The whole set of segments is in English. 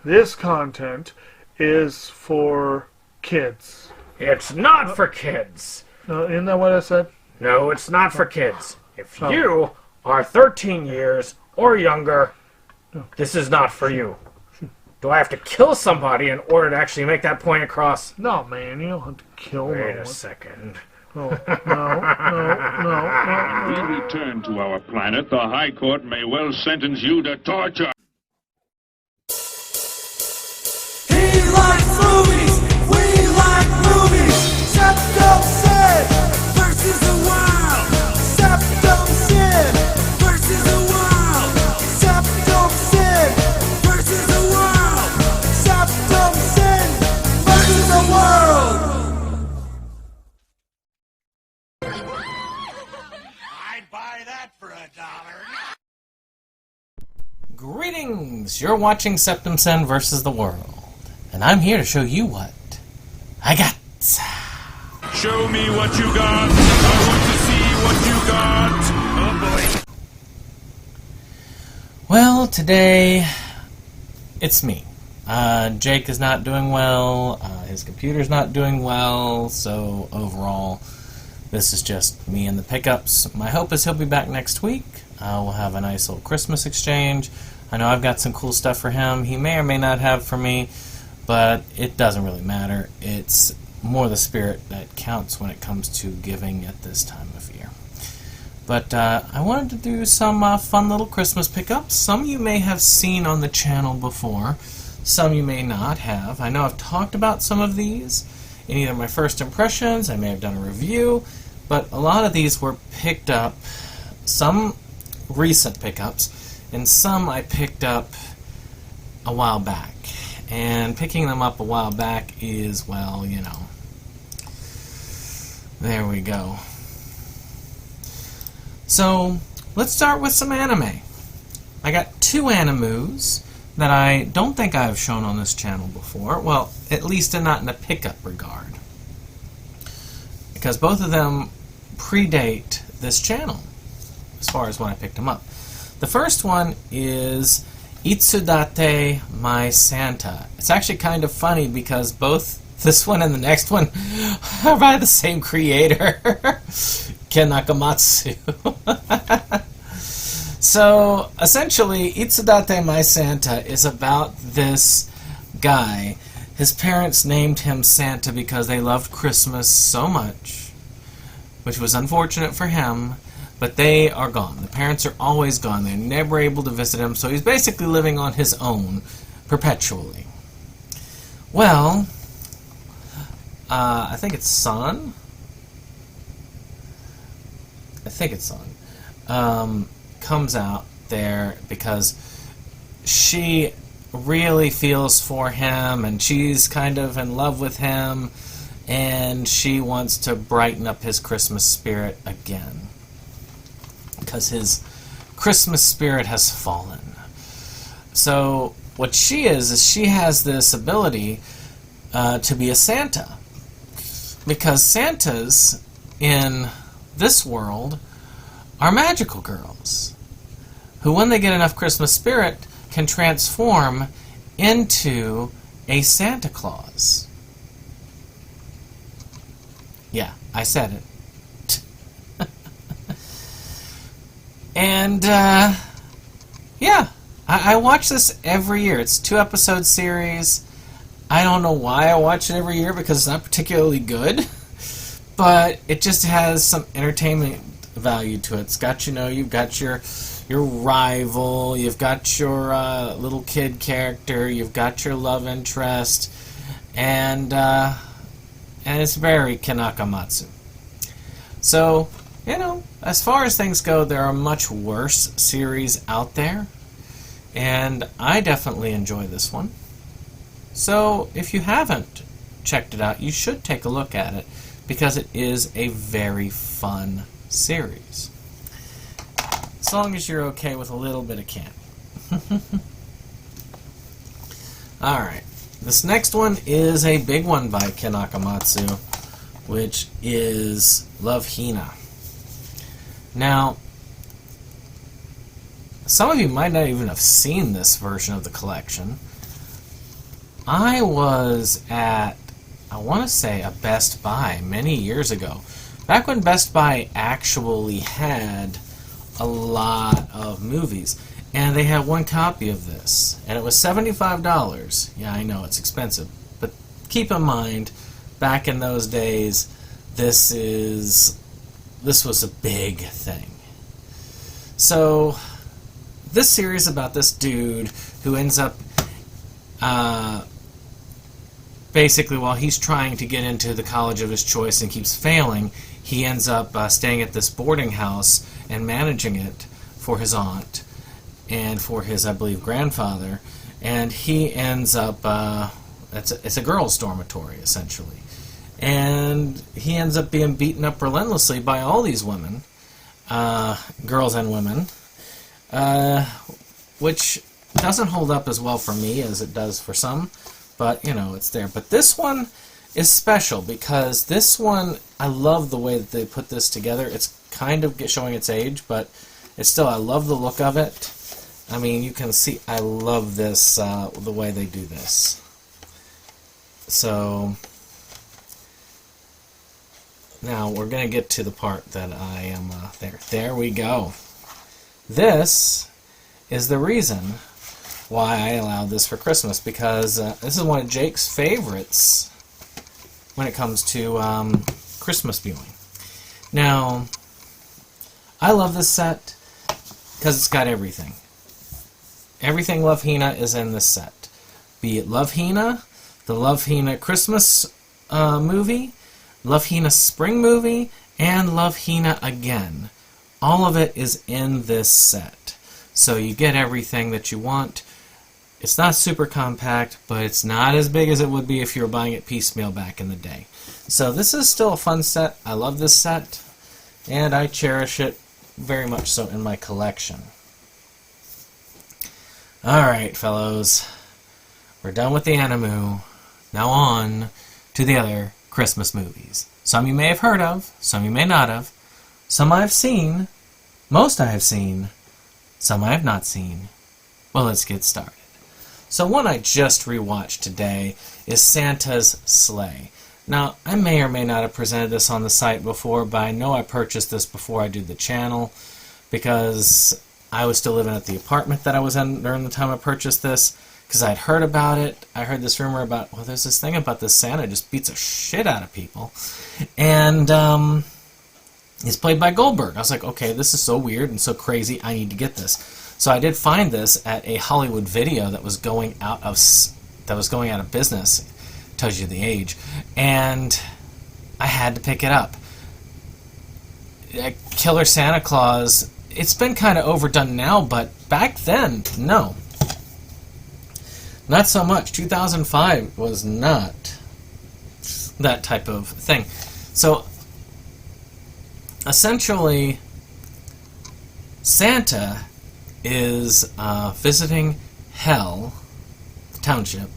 This content is for kids. It's not for kids. Isn't that what I said? No, it's not for kids. If you are 13 years or younger, this is not for you. Do I have to kill somebody in order to actually make that point across? No, man, you don't have to kill no one. Wait a second. Oh, no. We return to our planet. The High Court may well sentence you to torture. He likes movies, we like movies. SeptumSin versus the world. SeptumSin versus the world. SeptumSin versus the world. SeptumSin versus the world. I'd buy that for $1. Greetings! You're watching SeptumSin versus the world, and I'm here to show you what I got. Show me what you got. I want to see what you got. Oh boy. Well, today it's me. Jake is not doing well. His computer's not doing well. So overall, this is just me and the pickups. My hope is he'll be back next week. We'll have a nice little Christmas exchange. I know I've got some cool stuff for him. He may or may not have for me, but it doesn't really matter. It's more the spirit that counts when it comes to giving at this time of year. But I wanted to do some fun little Christmas pickups. Some you may have seen on the channel before. Some you may not have. I know I've talked about some of these in either my first impressions, I may have done a review, but a lot of these were picked up, some recent pickups, and some I picked up a while back. And picking them up a while back is, well, you know, there we go. So, let's start with some anime. I got two animus that I don't think I've shown on this channel before. Well, at least not in a pickup regard. Because both of them predate this channel, as far as when I picked them up. The first one is Itsudate My Santa. It's actually kind of funny because both this one and the next one are by the same creator, Ken Nakamatsu. So, essentially, Itsudate My Santa is about this guy. His parents named him Santa because they loved Christmas so much, which was unfortunate for him, but they are gone. The parents are always gone. They're never able to visit him, so he's basically living on his own perpetually. Well, I think it's Son. Comes out there because she really feels for him and she's kind of in love with him and she wants to brighten up his Christmas spirit again because his Christmas spirit has fallen. So what she is she has this ability to be a Santa, because Santas in this world are magical girls who, when they get enough Christmas spirit, can transform into a Santa Claus. Yeah, I said it. And, yeah, I watch this every year. It's a 2-episode series. I don't know why I watch it every year, because it's not particularly good, but it just has some entertainment value to it. It's got, you know, you've got your rival, you've got your little kid character, you've got your love interest, and it's very Kanakamatsu. So, you know, as far as things go, there are much worse series out there, and I definitely enjoy this one. So, if you haven't checked it out, you should take a look at it, because it is a very fun series. As long as you're okay with a little bit of camp. Alright, this next one is a big one by Ken Nakamatsu, which is Love Hina. Now, some of you might not even have seen this version of the collection, I was at, I want to say, a Best Buy many years ago. Back when Best Buy actually had a lot of movies. And they had one copy of this. And it was $75. Yeah, I know, it's expensive. But keep in mind, back in those days, this was a big thing. So, this series about this dude who ends up, basically, while he's trying to get into the college of his choice and keeps failing, he ends up staying at this boarding house and managing it for his aunt and for his, I believe, grandfather. And he ends up, it's a girls' dormitory, essentially. And he ends up being beaten up relentlessly by all these women, girls and women, which doesn't hold up as well for me as it does for some, but, you know, it's there. But this one is special because this one, I love the way that they put this together. It's kind of showing its age, but it's still, I love the look of it. I mean, you can see, I love this, the way they do this. So, now we're going to get to the part that I am there. There we go. This is the reason why I allowed this for Christmas, because this is one of Jake's favorites when it comes to Christmas viewing. Now, I love this set because it's got everything. Everything Love Hina is in this set. Be it Love Hina, the Love Hina Christmas movie, Love Hina Spring movie, and Love Hina Again. All of it is in this set. So you get everything that you want. It's not super compact, but it's not as big as it would be if you were buying it piecemeal back in the day. So this is still a fun set. I love this set, and I cherish it very much so in my collection. Alright, fellows. We're done with the Animu. Now on to the other Christmas movies. Some you may have heard of, some you may not have. Some I have seen, most I have seen, some I have not seen. Well, let's get started. So one I just rewatched today is Santa's Sleigh. Now, I may or may not have presented this on the site before, but I know I purchased this before I did the channel because I was still living at the apartment that I was in during the time I purchased this, because I'd heard about it. I heard this rumor about, well, there's this thing about this Santa just beats the shit out of people. And he's played by Goldberg. I was like, okay, this is so weird and so crazy, I need to get this. So I did find this at a Hollywood Video that was going out of business. Tells you the age. And I had to pick it up. Killer Santa Claus, it's been kind of overdone now, but back then, no. Not so much. 2005 was not that type of thing. So, essentially, Santa is visiting Hell, the township,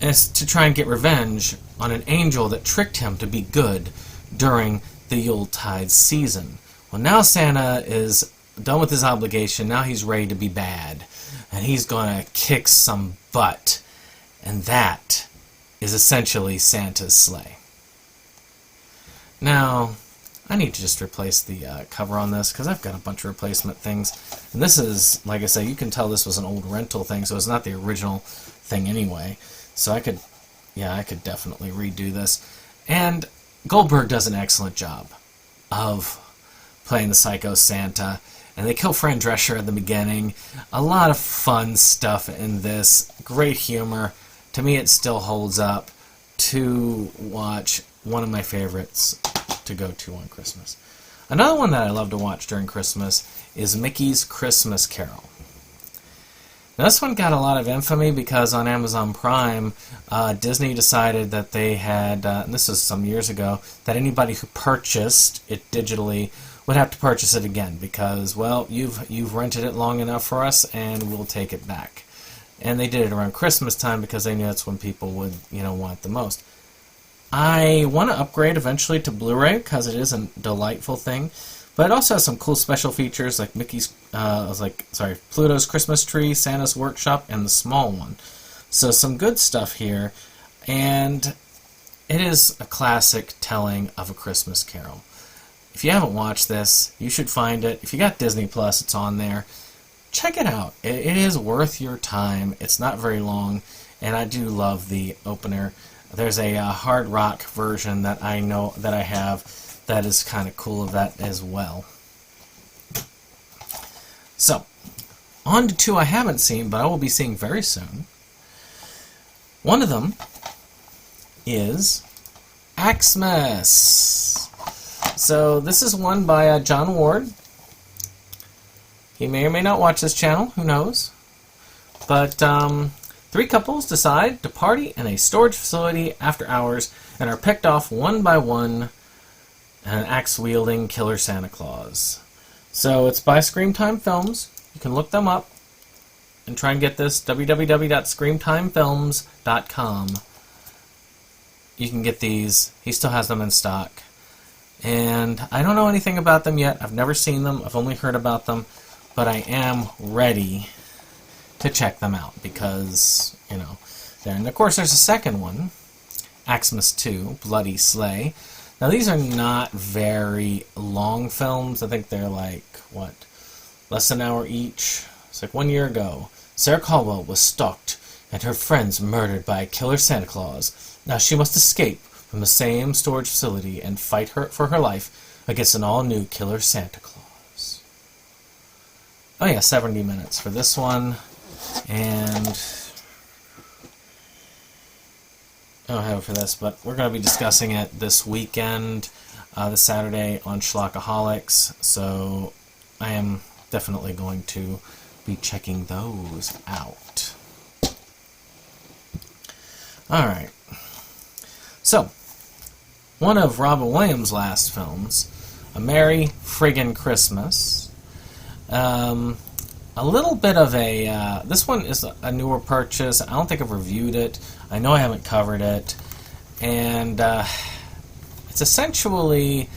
is to try and get revenge on an angel that tricked him to be good during the Yuletide season. Well, now Santa is done with his obligation. Now he's ready to be bad. And he's going to kick some butt. And that is essentially Santa's Sleigh. Now, I need to just replace the cover on this because I've got a bunch of replacement things. And this is, like I say, you can tell this was an old rental thing, so it's not the original thing anyway. So I could definitely redo this. And Goldberg does an excellent job of playing the Psycho Santa. And they kill Fran Drescher at the beginning. A lot of fun stuff in this. Great humor. To me, it still holds up to watch. One of my favorites to go to on Christmas. Another one that I love to watch during Christmas is Mickey's Christmas Carol. Now, this one got a lot of infamy because on Amazon Prime, Disney decided that they had, and this was some years ago, that anybody who purchased it digitally would have to purchase it again because, well, you've rented it long enough for us and we'll take it back. And they did it around Christmas time because they knew that's when people would, want it the most. I want to upgrade eventually to Blu-ray because it is a delightful thing, but it also has some cool special features like Pluto's Christmas Tree, Santa's Workshop, and the small one. So some good stuff here, and it is a classic telling of A Christmas Carol. If you haven't watched this, you should find it. If you got Disney Plus, it's on there. Check it out. It is worth your time. It's not very long, and I do love the opener. There's a hard rock version that I know that I have that is kind of cool of that as well. So, on to two I haven't seen, but I will be seeing very soon. One of them is Xmas. So this is one by John Ward. He may or may not watch this channel, who knows. But three couples decide to party in a storage facility after hours and are picked off one by one an axe-wielding killer Santa Claus. So it's by Screamtime Films. You can look them up and try and get this, www.screamtimefilms.com. You can get these. He still has them in stock. And I don't know anything about them yet. I've never seen them. I've only heard about them. But I am ready to check them out because, you know, there. And of course there's a second one, Xmas 2, Bloody Sleigh. Now these are not very long films. I think they're like, what, less than an hour each? It's like 1 year ago, Sarah Caldwell was stalked and her friends murdered by a killer Santa Claus. Now she must escape from the same storage facility and fight for her life against an all-new killer Santa Claus. Oh yeah, 70 minutes for this one. And I don't have it for this, but we're going to be discussing it this weekend, this Saturday on Schlockaholics. So I am definitely going to be checking those out. Alright. So, one of Robin Williams' last films, A Merry Friggin' Christmas. A little bit of a... this one is a newer purchase. I don't think I've reviewed it. I know I haven't covered it. And it's essentially...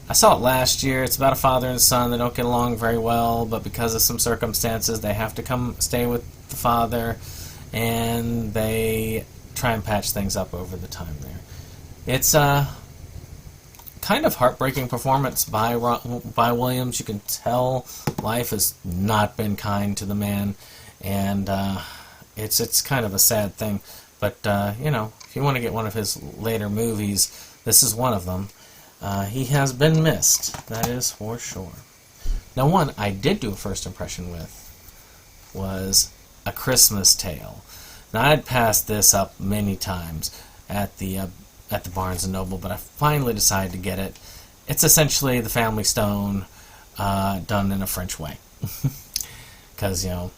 I saw it last year. It's about a father and son that don't get along very well, but because of some circumstances, they have to come stay with the father, and they try and patch things up over the time there. It's a kind of heartbreaking performance by Williams. You can tell life has not been kind to the man, and it's kind of a sad thing. But you know, if you want to get one of his later movies, this is one of them. He has been missed, that is for sure. Now, one I did do a first impression with was A Christmas Tale. Now, I had passed this up many times at the Barnes & Noble, but I finally decided to get it. It's essentially the Family Stone done in a French way. Because, you know,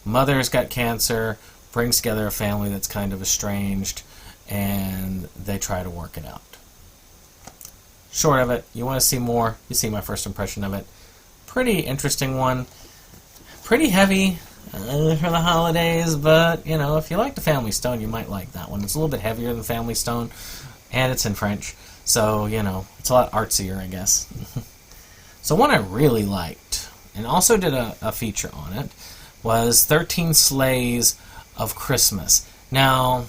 mother's got cancer, brings together a family that's kind of estranged, and they try to work it out. Short of it, you want to see more, you see my first impression of it. Pretty interesting one. Pretty heavy for the holidays, but, you know, if you like the Family Stone, you might like that one. It's a little bit heavier than Family Stone, and it's in French, so, you know, it's a lot artsier, I guess. So one I really liked, and also did a feature on it, was 13 Sleighs of Christmas. Now,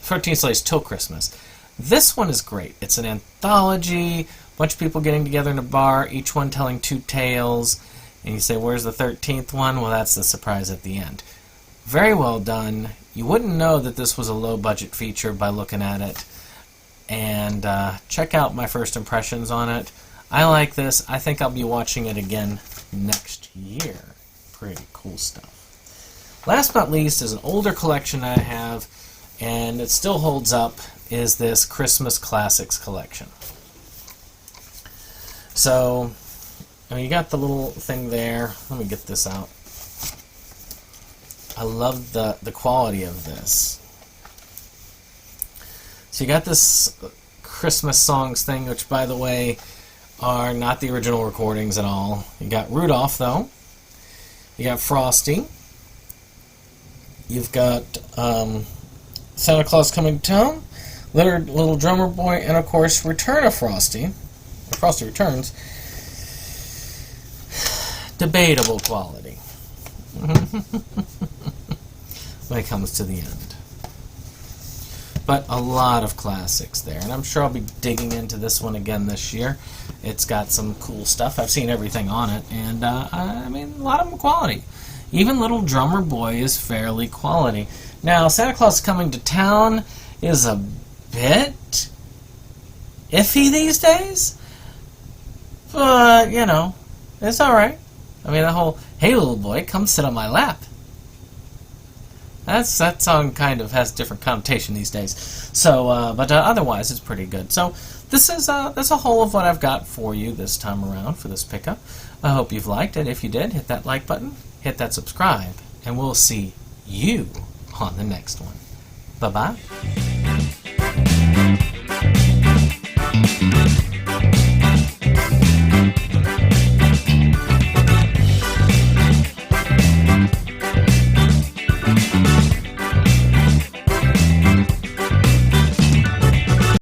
13 Sleighs Till Christmas. This one is great. It's an anthology, a bunch of people getting together in a bar, each one telling two tales, and you say, where's the 13th one? Well, that's the surprise at the end. Very well done. You wouldn't know that this was a low-budget feature by looking at it, and check out my first impressions on it. I like this. I think I'll be watching it again next year. Pretty cool stuff. Last but not least is an older collection I have, and it still holds up, is this Christmas Classics collection. So, you got the little thing there. Let me get this out. I love the quality of this. So you got this Christmas songs thing, which, by the way, are not the original recordings at all. You got Rudolph, though. You got Frosty. You've got Santa Claus Coming to Town, Little Drummer Boy, and of course Return of Frosty. Frosty Returns. Debatable quality. when it comes to the end. But a lot of classics there, and I'm sure I'll be digging into this one again this year. It's got some cool stuff. I've seen everything on it, and I mean, a lot of them quality. Even Little Drummer Boy is fairly quality. Now, Santa Claus Coming to Town is a bit iffy these days, but, you know, it's alright. I mean, the whole, hey little boy, come sit on my lap. That song kind of has different connotation these days. So, but otherwise, it's pretty good. So, that's a whole of what I've got for you this time around for this pickup. I hope you've liked it. If you did, hit that like button, hit that subscribe, and we'll see you on the next one. Bye-bye.